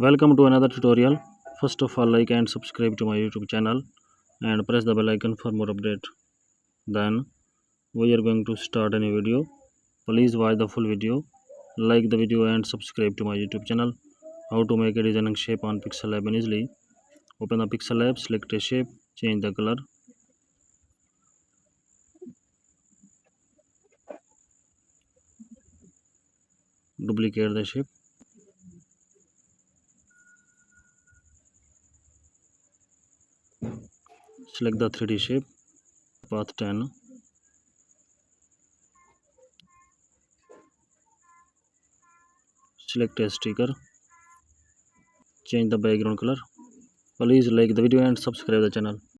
Welcome to another tutorial. First of all, like and subscribe to my YouTube channel and press the bell icon for more update. Then we are going to start a new video. Please watch the full video, like the video and subscribe to my YouTube channel. How to make a designing shape on Pixel Lab easily. Open the Pixel Lab, select a shape, change the color. Duplicate the shape. Select the 3D shape, path 10. Select a sticker. Change the background color. Please like the video and subscribe the channel.